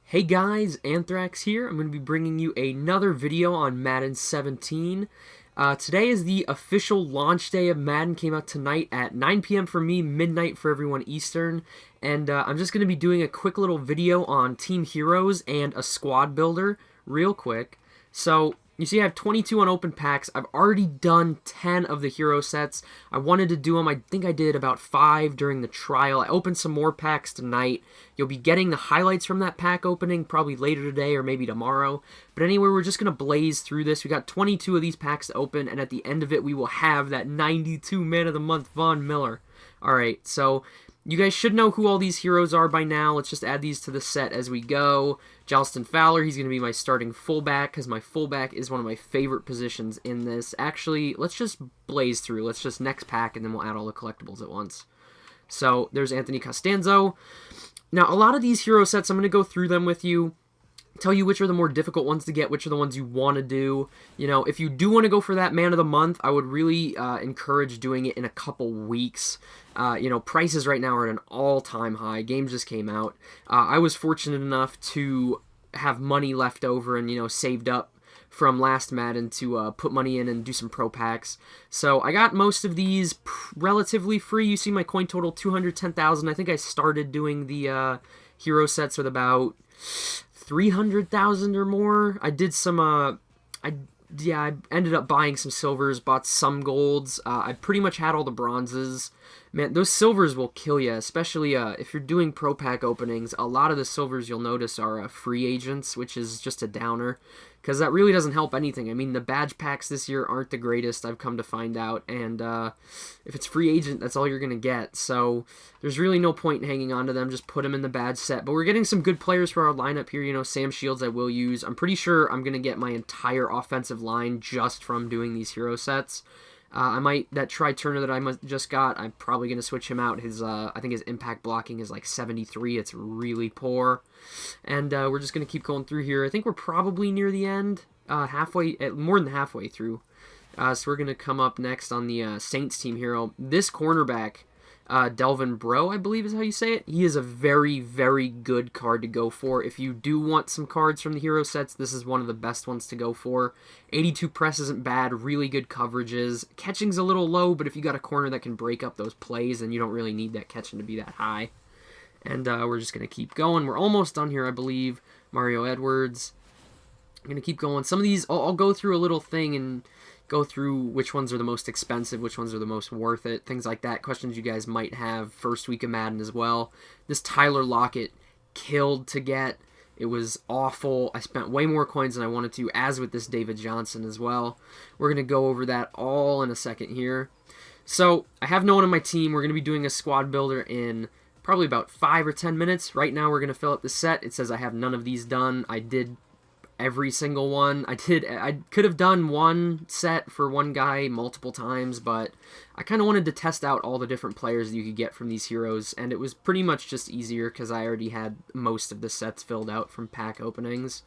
Hey guys, Anthrax here. I'm going to be bringing you another video on Madden 17. Today is the official launch day of Madden. Came out tonight at 9 p.m. for me, midnight for everyone Eastern. And I'm just going to be doing a quick little video on Team Heroes and a squad builder real quick. So, you see I have 22 unopened packs. I've already done 10 of the hero sets. I wanted to do them. I think I did about 5 during the trial. I opened some more packs tonight. You'll be getting the highlights from that pack opening probably later today or maybe tomorrow. But anyway, we're just going to blaze through this. We got 22 of these packs to open, and at the end of it, we will have that 92 Man of the Month Von Miller. Alright, so you guys should know who all these heroes are by now. Let's just add these to the set as we go. Jalston Fowler, he's going to be my starting fullback because my fullback is one of my favorite positions in this. Actually, let's just blaze through. Let's just next pack and then we'll add all the collectibles at once. So there's Anthony Costanzo. Now, a lot of these hero sets, I'm going to go through them with you. Tell you which are the more difficult ones to get, which are the ones you want to do. You know, if you do want to go for that Man of the Month, I would really encourage doing it in a couple weeks. You know, prices right now are at an all-time high. Game just came out. I was fortunate enough to have money left over and, you know, saved up from last Madden to put money in and do some pro packs. So I got most of these relatively free. You see my coin total, 210,000. I think I started doing the hero sets with about 300,000 or more. I did some, I ended up buying some silvers, bought some golds. I pretty much had all the bronzes. Man, those silvers will kill you, especially if you're doing pro pack openings. A lot of the silvers you'll notice are free agents, which is just a downer, because that really doesn't help anything. I mean, the badge packs this year aren't the greatest, I've come to find out, and if it's free agent, that's all you're going to get. So there's really no point in hanging on to them. Just put them in the badge set. But we're getting some good players for our lineup here. You know, Sam Shields I will use. I'm pretty sure I'm going to get my entire offensive line just from doing these hero sets. I might, that Tri-Turner that I just got, I'm probably going to switch him out. His, I think his impact blocking is like 73. It's really poor. And we're just going to keep going through here. I think we're probably near the end, more than halfway through. So we're going to come up next on the Saints team hero. This cornerback, Delvin Breaux, I believe is how you say it. He is a very, very good card to go for. If you do want some cards from the hero sets, this is one of the best ones to go for. 82 press isn't bad, really good coverages. Catching's a little low, but if you got a corner that can break up those plays, then you don't really need that catching to be that high. And we're just going to keep going. We're almost done here, I believe. Mario Edwards. I'm going to keep going. Some of these, I'll go through a little thing and go through which ones are the most expensive, which ones are the most worth it, things like that. Questions you guys might have first week of Madden as well. This Tyler Lockett killed to get. It was awful. I spent way more coins than I wanted to, as with this David Johnson as well. We're going to go over that all in a second here. So, I have no one on my team. We're going to be doing a squad builder in probably about 5 or 10 minutes. Right now, we're going to fill up the set. It says I have none of these done. I did every single one. I could have done one set for one guy multiple times, but I kind of wanted to test out all the different players that you could get from these heroes, and it was pretty much just easier because I already had most of the sets filled out from pack openings.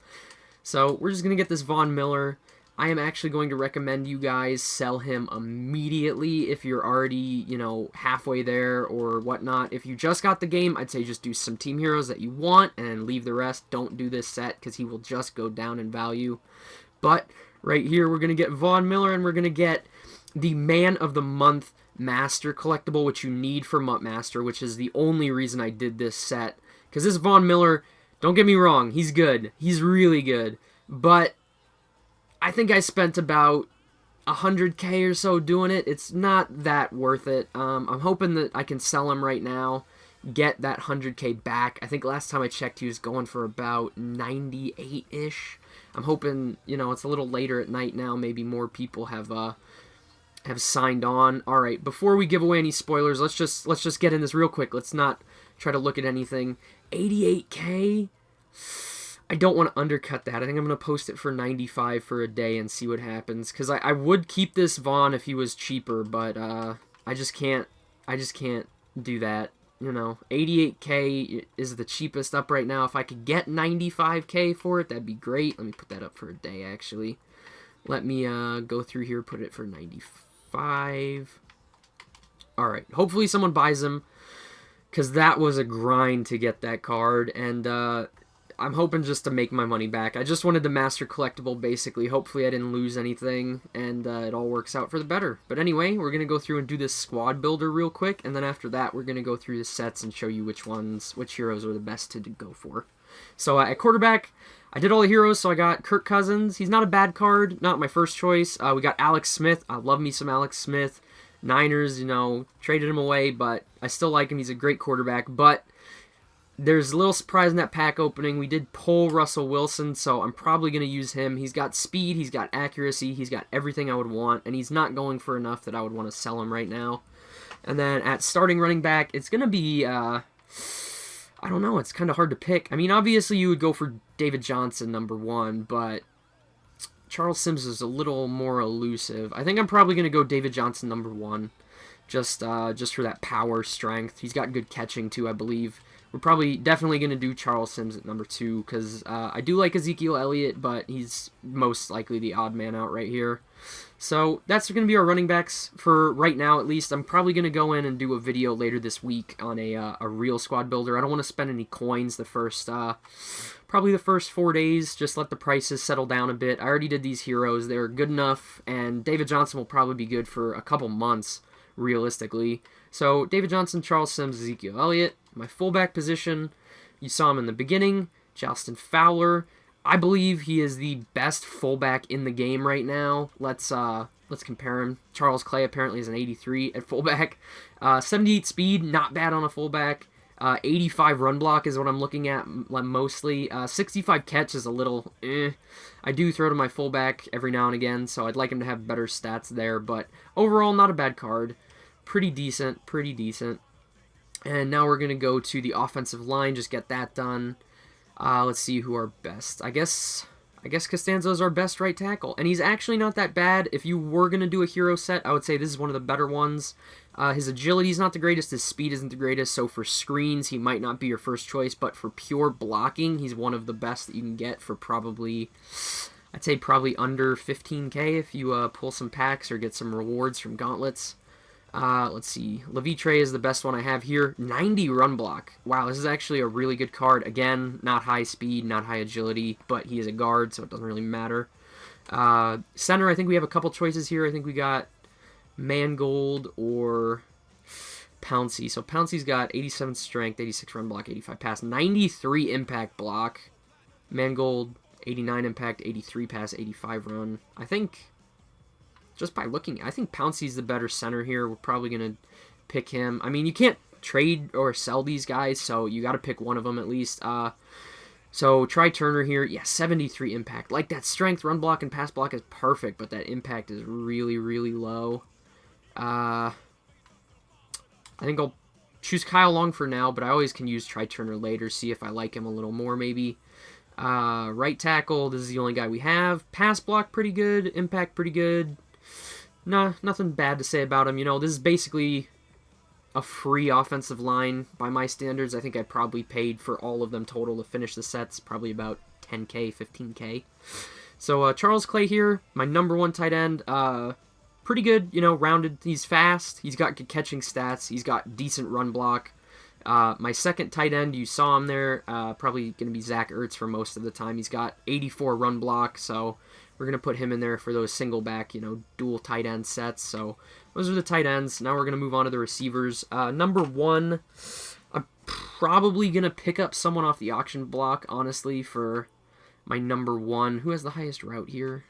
So we're just going to get this Von Miller. I am actually going to recommend you guys sell him immediately if you're already, you know, halfway there or whatnot. If you just got the game, I'd say just do some team heroes that you want and leave the rest. Don't do this set because he will just go down in value. But right here, we're going to get Von Miller and we're going to get the Man of the Month Master collectible, which you need for MUT Master, which is the only reason I did this set. Because this Von Miller, don't get me wrong, he's good. He's really good. But I think I spent about 100K or so doing it. It's not that worth it. I'm hoping that I can sell him right now, get that 100K back. I think last time I checked he was going for about 98-ish. I'm hoping, you know, it's a little later at night now. Maybe more people have signed on. All right, before we give away any spoilers, let's just get in this real quick. Let's not try to look at anything. 88K. I don't want to undercut that. I think I'm going to post it for 95 for a day and see what happens. Because I would keep this Vaughn if he was cheaper, but I just can't do that. You know, 88K is the cheapest up right now. If I could get 95K for it, that'd be great. Let me put that up for a day, actually. Let me go through here, put it for 95. Alright, hopefully someone buys him, because that was a grind to get that card, and I'm hoping just to make my money back. I just wanted the Master Collectible, basically. Hopefully I didn't lose anything, and it all works out for the better. But anyway, we're going to go through and do this squad builder real quick, and then after that, we're going to go through the sets and show you which heroes are the best to go for. So at quarterback, I did all the heroes, so I got Kirk Cousins. He's not a bad card, not my first choice. We got Alex Smith. I love me some Alex Smith. Niners, you know, traded him away, but I still like him. He's a great quarterback, but there's a little surprise in that pack opening. We did pull Russell Wilson, so I'm probably going to use him. He's got speed, he's got accuracy, he's got everything I would want, and he's not going for enough that I would want to sell him right now. And then at starting running back, it's going to be, I don't know, it's kind of hard to pick. I mean, obviously you would go for David Johnson, number 1, but Charles Sims is a little more elusive. I think I'm probably going to go David Johnson, number 1, just for that power, strength. He's got good catching, too, I believe. We're definitely going to do Charles Sims at number 2, because I do like Ezekiel Elliott, but he's most likely the odd man out right here. So that's going to be our running backs for right now, at least. I'm probably going to go in and do a video later this week on a real squad builder. I don't want to spend any coins probably the first 4 days. Just let the prices settle down a bit. I already did these heroes. They're good enough, and David Johnson will probably be good for a couple months, realistically. So David Johnson, Charles Sims, Ezekiel Elliott. My fullback position, you saw him in the beginning, Justin Fowler. I believe he is the best fullback in the game right now. Let's compare him. Charles Clay apparently is an 83 at fullback. 78 speed, not bad on a fullback. 85 run block is what I'm looking at mostly. 65 catch is a little I do throw to my fullback every now and again, so I'd like him to have better stats there. But overall, not a bad card. Pretty decent, pretty decent. And now we're going to go to the offensive line, just get that done. Let's see who our best. I guess Costanzo's our best right tackle. And he's actually not that bad. If you were going to do a hero set, I would say this is one of the better ones. His agility is not the greatest. His speed isn't the greatest. So for screens, he might not be your first choice. But for pure blocking, he's one of the best that you can get for probably, I'd say probably under 15K if you pull some packs or get some rewards from gauntlets. Let's see. Levitre is the best one I have here. 90 run block. Wow, this is actually a really good card. Again, not high speed, not high agility, but he is a guard, so it doesn't really matter. Center, I think we have a couple choices here. I think we got Mangold or Pouncey. So Pouncey's got 87 strength, 86 run block, 85 pass, 93 impact block. Mangold, 89 impact, 83 pass, 85 run. I think, just by looking, I think Pouncey's the better center here. We're probably going to pick him. I mean, you can't trade or sell these guys, so you got to pick one of them at least. So try Turner here. Yeah, 73 impact. Like, that strength, run block, and pass block is perfect, but that impact is really, really low. I think I'll choose Kyle Long for now, but I always can use Try Turner later, see if I like him a little more maybe. Right tackle, this is the only guy we have. Pass block, pretty good. Impact, pretty good. Nah, nothing bad to say about him. You know, this is basically a free offensive line by my standards. I think I probably paid for all of them total to finish the sets, probably about 10K, 15K. So Charles Clay here, my number 1 tight end. Pretty good, you know, rounded. He's fast. He's got good catching stats. He's got decent run block. My second tight end, you saw him there, probably going to be Zach Ertz for most of the time. He's got 84 run block, so we're going to put him in there for those single back, you know, dual tight end sets. So those are the tight ends. Now we're going to move on to the receivers. Number 1, I'm probably going to pick up someone off the auction block, honestly, for my number 1. Who has the highest route here?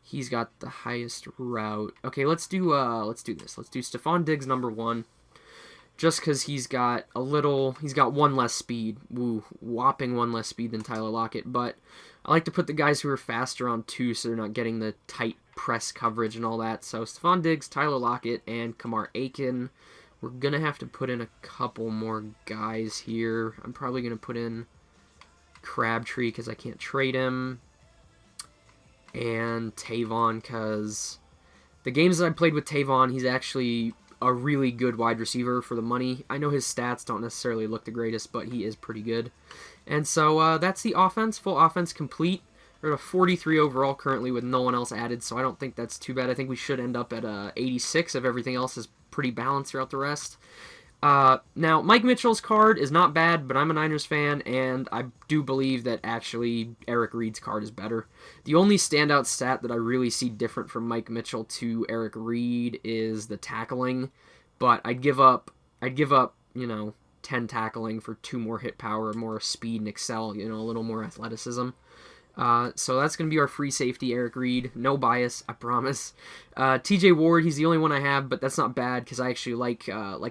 He's got the highest route. Okay, let's do this. Let's do Stephon Diggs, number 1. Just because he's got one less speed. Woo, whopping one less speed than Tyler Lockett. But I like to put the guys who are faster on 2 so they're not getting the tight press coverage and all that. So Stephon Diggs, Tyler Lockett, and Kamar Aiken. We're going to have to put in a couple more guys here. I'm probably going to put in Crabtree because I can't trade him. And Tavon, because the games that I played with Tavon, he's actually a really good wide receiver for the money. I know his stats don't necessarily look the greatest, but he is pretty good. And so that's the offense, full offense complete. We're at a 43 overall currently with no one else added, so I don't think that's too bad. I think we should end up at 86 if everything else is pretty balanced throughout the rest. Now, Mike Mitchell's card is not bad, but I'm a Niners fan, and I do believe that actually Eric Reed's card is better. The only standout stat that I really see different from Mike Mitchell to Eric Reed is the tackling, but I'd give up, 10 tackling for 2 more hit power, more speed and excel, a little more athleticism. So that's going to be our free safety, Eric Reed. No bias, I promise. TJ Ward, he's the only one I have, but that's not bad because I actually like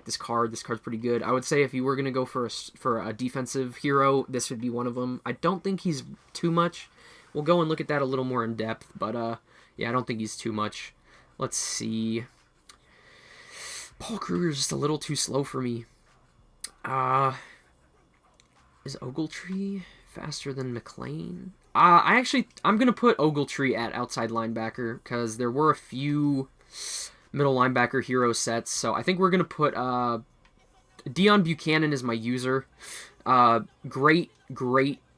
this card. This card's pretty good. I would say if you were going to go for a defensive hero, this would be one of them. I don't think he's too much. We'll go and look at that a little more in depth, but yeah, I don't think he's too much. Let's see. Paul Kruger's just a little too slow for me. Is Ogletree faster than McLean? I'm going to put Ogletree at outside linebacker because there were a few middle linebacker hero sets. So I think we're going to put Deion Buchanan as my user. Great.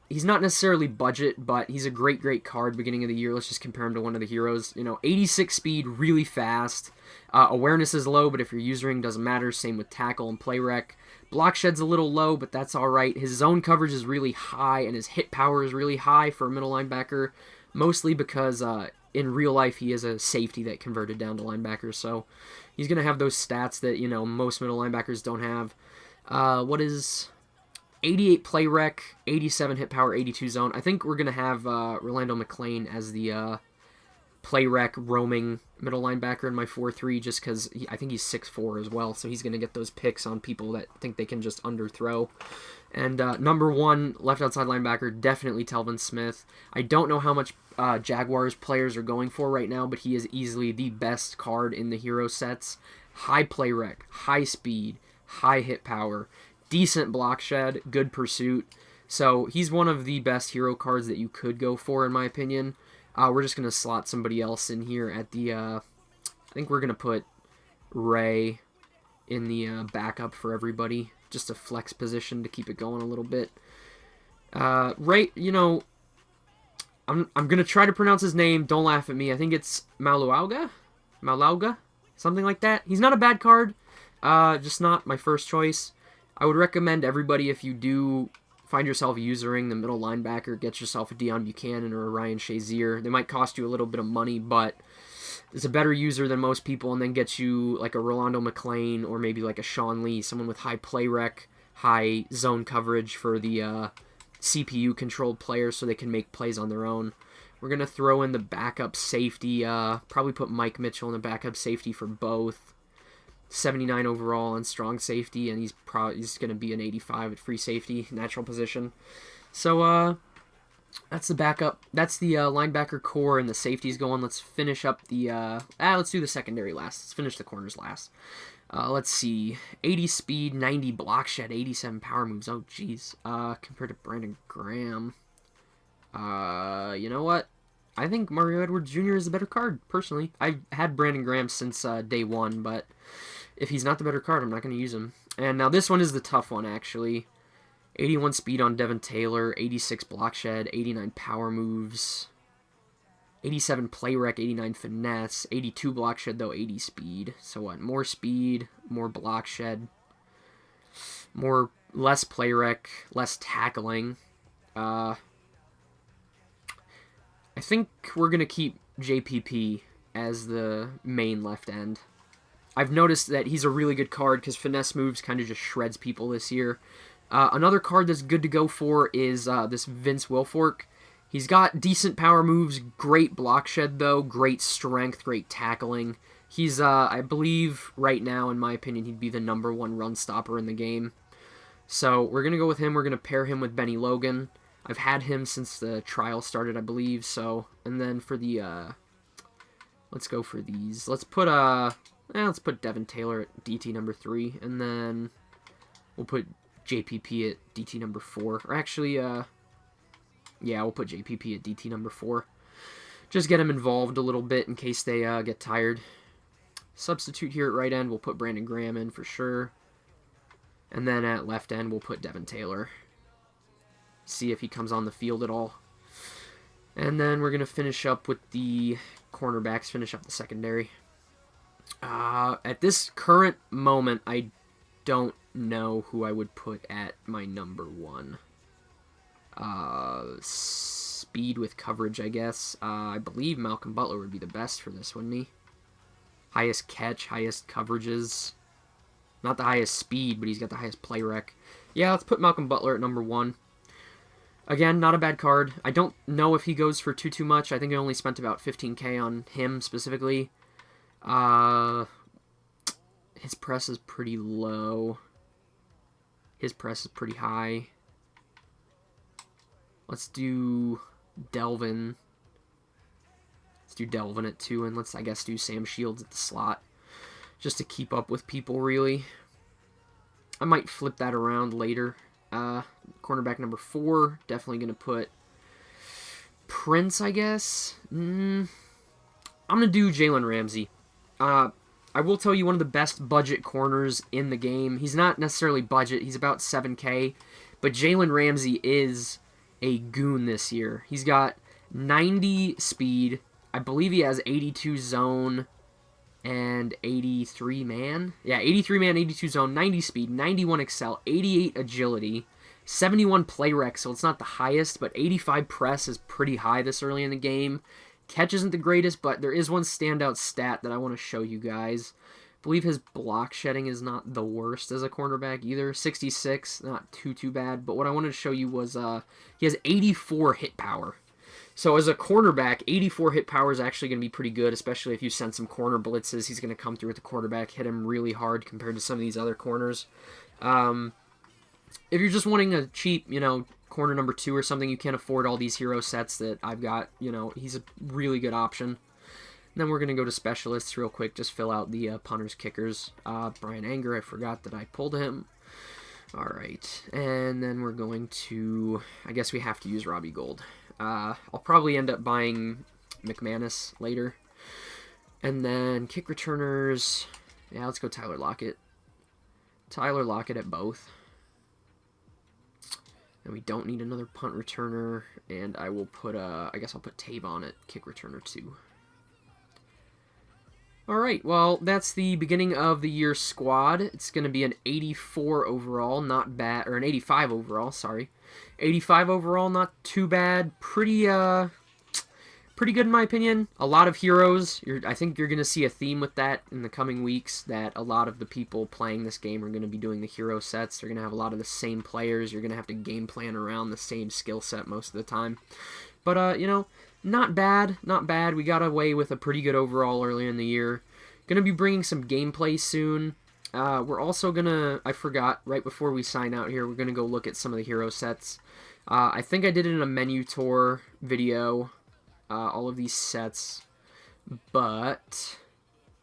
He's not necessarily budget, but he's a great card beginning of the year. Let's just compare him to one of the heroes. 86 speed, really fast. Awareness is low, but if you're using, doesn't matter. Same with tackle and play rec. Block shed's a little low, but that's all right. His zone coverage is really high, and his hit power is really high for a middle linebacker, mostly because in real life he is a safety that converted down to linebacker, so he's going to have those stats that most middle linebackers don't have. What is 88 play rec, 87 hit power, 82 zone? I think we're going to have Rolando McClain as the play rec roaming middle linebacker in my 4-3 just because I think he's 6'4" as well, so he's going to get those picks on people that think they can just underthrow. And number 1 left outside linebacker, definitely Telvin Smith. I don't know how much Jaguars players are going for right now, but he is easily the best card in the hero sets. High play rec, high speed, high hit power, decent block shed, good pursuit. So he's one of the best hero cards that you could go for, in my opinion. We're just going to slot somebody else in here at the, I think we're going to put Ray in the backup for everybody. Just a flex position to keep it going a little bit. Ray, I'm going to try to pronounce his name. Don't laugh at me. I think it's Malauga? Something like that. He's not a bad card. Just not my first choice. I would recommend everybody, if you do find yourself using the middle linebacker, get yourself a Deion Buchanan or a Ryan Shazier. They might cost you a little bit of money, but it's a better user than most people, and then get you like a Rolando McClain or maybe like a Sean Lee, someone with high play rec, high zone coverage for the CPU-controlled players so they can make plays on their own. We're going to throw in the backup safety, probably put Mike Mitchell in the backup safety for both. 79 overall on strong safety, and he's going to be an 85 at free safety, natural position. So that's the backup. That's the linebacker core, and the safeties going. Let's finish up the let's do the secondary last. Let's finish the corners last. Let's see. 80 speed, 90 block shed, 87 power moves. Oh jeez. Compared to Brandon Graham. You know what? I think Mario Edwards Jr. is the better card, personally. I've had Brandon Graham since day 1, but if he's not the better card, I'm not going to use him. And now this one is the tough one, actually. 81 speed on Devin Taylor, 86 block shed, 89 power moves, 87 play rec, 89 finesse, 82 block shed, though 80 speed. So what? More speed, more block shed, less play rec, less tackling. I think we're going to keep JPP as the main left end. I've noticed that he's a really good card because finesse moves kind of just shreds people this year. Another card that's good to go for is this Vince Wilfork. He's got decent power moves, great block shed though, great strength, great tackling. He's, I believe, right now, in my opinion, he'd be the #1 run stopper in the game. So we're going to go with him. We're going to pair him with Benny Logan. I've had him since the trial started, I believe. So, and then for the, let's go for these. Let's put Devin Taylor at DT #3, and then we'll put JPP at DT #4. Or actually, yeah, we'll put JPP at DT #4. Just get him involved a little bit in case they get tired. Substitute here at right end, we'll put Brandon Graham in for sure. And then at left end, we'll put Devin Taylor. See if he comes on the field at all. And then we're going to finish up with the cornerbacks, finish up the secondary. At this current moment, I don't know who I would put at my number 1. Speed with coverage, I guess. I believe Malcolm Butler would be the best for this, wouldn't he? Highest catch, highest coverages. Not the highest speed, but he's got the highest play rec. Yeah, let's put Malcolm Butler at number 1. Again, not a bad card. I don't know if he goes for too much. I think I only spent about 15k on him specifically. His press is pretty low. His press is pretty high. Let's do Delvin. Let's do Delvin at 2, and let's, I guess, do Sam Shields at the slot. Just to keep up with people, really. I might flip that around later. Cornerback number 4, definitely going to put Prince, I guess. I'm going to do Jalen Ramsey. I will tell you, one of the best budget corners in the game. He's not necessarily budget. He's about 7K. But Jalen Ramsey is a goon this year. He's got 90 speed. I believe he has 82 zone and 83 man. Yeah, 83 man, 82 zone, 90 speed, 91 excel, 88 agility, 71 play rec, so it's not the highest, but 85 press is pretty high this early in the game. Catch isn't the greatest, but there is one standout stat that I want to show you guys. I believe his block shedding is not the worst as a cornerback either. 66, not too bad, but what I wanted to show you was he has 84 hit power. So as a cornerback, 84 hit power is actually going to be pretty good, especially if you send some corner blitzes. He's going to come through with the quarterback, hit him really hard compared to some of these other corners. If you're just wanting a cheap, corner number 2 or something, you can't afford all these hero sets that I've got, he's a really good option. And then we're going to go to specialists real quick, just fill out the punters, kickers. Brian Anger, I forgot that I pulled him. All right, and then we're going to, I guess we have to use Robbie Gould. I'll probably end up buying McManus later. And then kick returners, yeah, let's go Tyler Lockett. Tyler Lockett at both. And we don't need another punt returner, and I will put, I guess I'll put Tavon at kick returner 2. Alright, well, that's the beginning of the year squad. It's going to be an 84 overall, not bad, or an 85 overall, sorry. 85 overall, not too bad. Pretty good in my opinion. A lot of heroes. I think you're going to see a theme with that in the coming weeks, that a lot of the people playing this game are going to be doing the hero sets. They're going to have a lot of the same players. You're going to have to game plan around the same skill set most of the time. But, not bad, not bad. We got away with a pretty good overall earlier in the year. Going to be bringing some gameplay soon. We're also going to, I forgot, right before we sign out here, we're going to go look at some of the hero sets. I think I did it in a menu tour video, all of these sets, but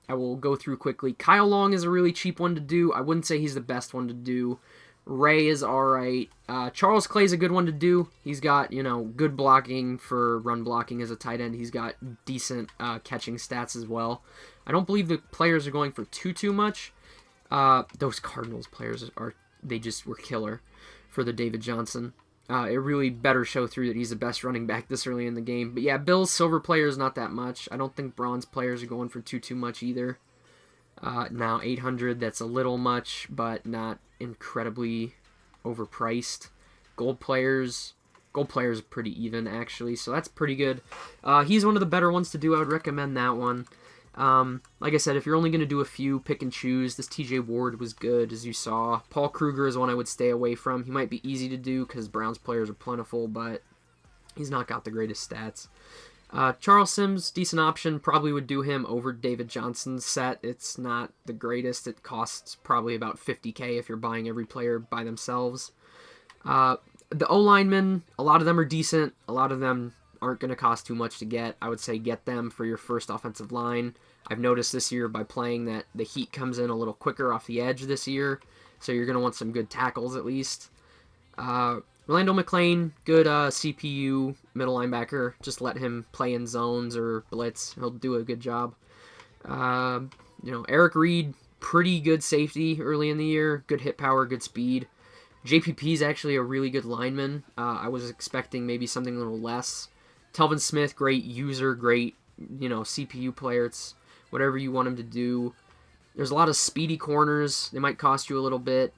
I will go through quickly. Kyle Long is a really cheap one to do. I wouldn't say he's the best one to do. Ray is alright. Charles Clay's a good one to do. He's got, good blocking for run blocking as a tight end. He's got decent catching stats as well. I don't believe the players are going for too much. Those Cardinals players they just were killer for the David Johnson. It really better show through that he's the best running back this early in the game. But yeah, Bills silver players not that much. I don't think bronze players are going for too much either. Now 800, that's a little much, but not incredibly overpriced. Gold players are pretty even actually, so that's pretty good. He's one of the better ones to do. I would recommend that one. Like I said, if you're only going to do a few, pick and choose. This TJ Ward was good, as you saw. Paul Kruger is one I would stay away from. He might be easy to do because Browns players are plentiful, but he's not got the greatest stats. Charles Sims, decent option. Probably would do him over David Johnson's set. It's not the greatest. It costs probably about 50k if you're buying every player by themselves. The O-linemen, a lot of them are decent. A lot of them aren't going to cost too much to get. I would say get them for your first offensive line. I've noticed this year by playing that the heat comes in a little quicker off the edge this year, so you're going to want some good tackles at least. Rolando McClain, good CPU middle linebacker. Just let him play in zones or blitz. He'll do a good job. Eric Reed, pretty good safety early in the year. Good hit power, good speed. JPP is actually a really good lineman. I was expecting maybe something a little less. Telvin Smith, great user, great CPU player. It's whatever you want him to do. There's a lot of speedy corners. They might cost you a little bit.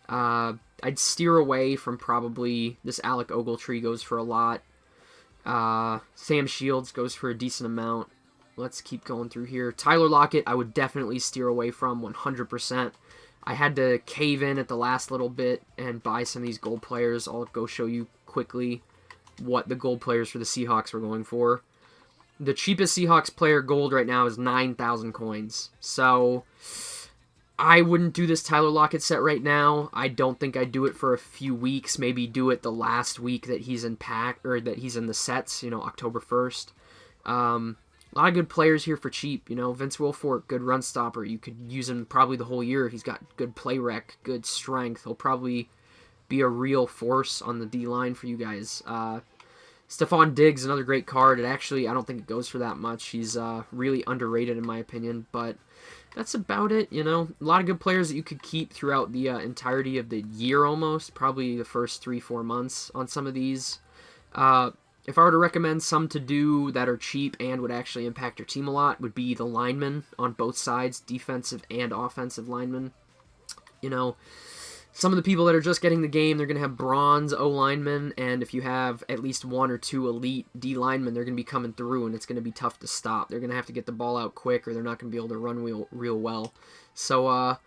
I'd steer away from probably this Alec Ogletree goes for a lot. Sam Shields goes for a decent amount. Let's keep going through here. Tyler Lockett, I would definitely steer away from 100%. I had to cave in at the last little bit and buy some of these gold players. I'll go show you quickly what the gold players for the Seahawks were going for. The cheapest Seahawks player gold right now is 9,000 coins. So I wouldn't do this Tyler Lockett set right now. I don't think I'd do it for a few weeks. Maybe do it the last week that he's in pack, or that he's in the sets, you know, October 1st. A lot of good players here for cheap. You know, Vince Wilfork, good run stopper. You could use him probably the whole year. He's got good play rec, good strength. He'll probably be a real force on the D-line for you guys. Stephon Diggs, another great card. It actually, I don't think it goes for that much. He's really underrated in my opinion, but that's about it, you know. A lot of good players that you could keep throughout the entirety of the year almost, probably the first 3-4 months on some of these. If I were to recommend some to do that are cheap and would actually impact your team a lot, would be the linemen on both sides, defensive and offensive linemen. You know, some of the people that are just getting the game, they're going to have bronze O linemen, and if you have at least 1 or 2 elite D linemen, they're going to be coming through, and it's going to be tough to stop. They're going to have to get the ball out quick, or they're not going to be able to run real well. So,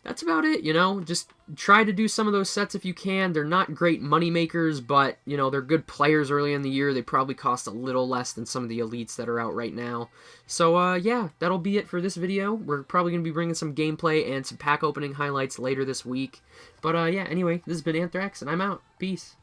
that's about it, you know. Just try to do some of those sets if you can. They're not great money makers, but, you know, they're good players early in the year. They probably cost a little less than some of the elites that are out right now. So, yeah, that'll be it for this video. We're probably going to be bringing some gameplay and some pack opening highlights later this week. But, yeah, anyway, this has been Anthrax, and I'm out. Peace.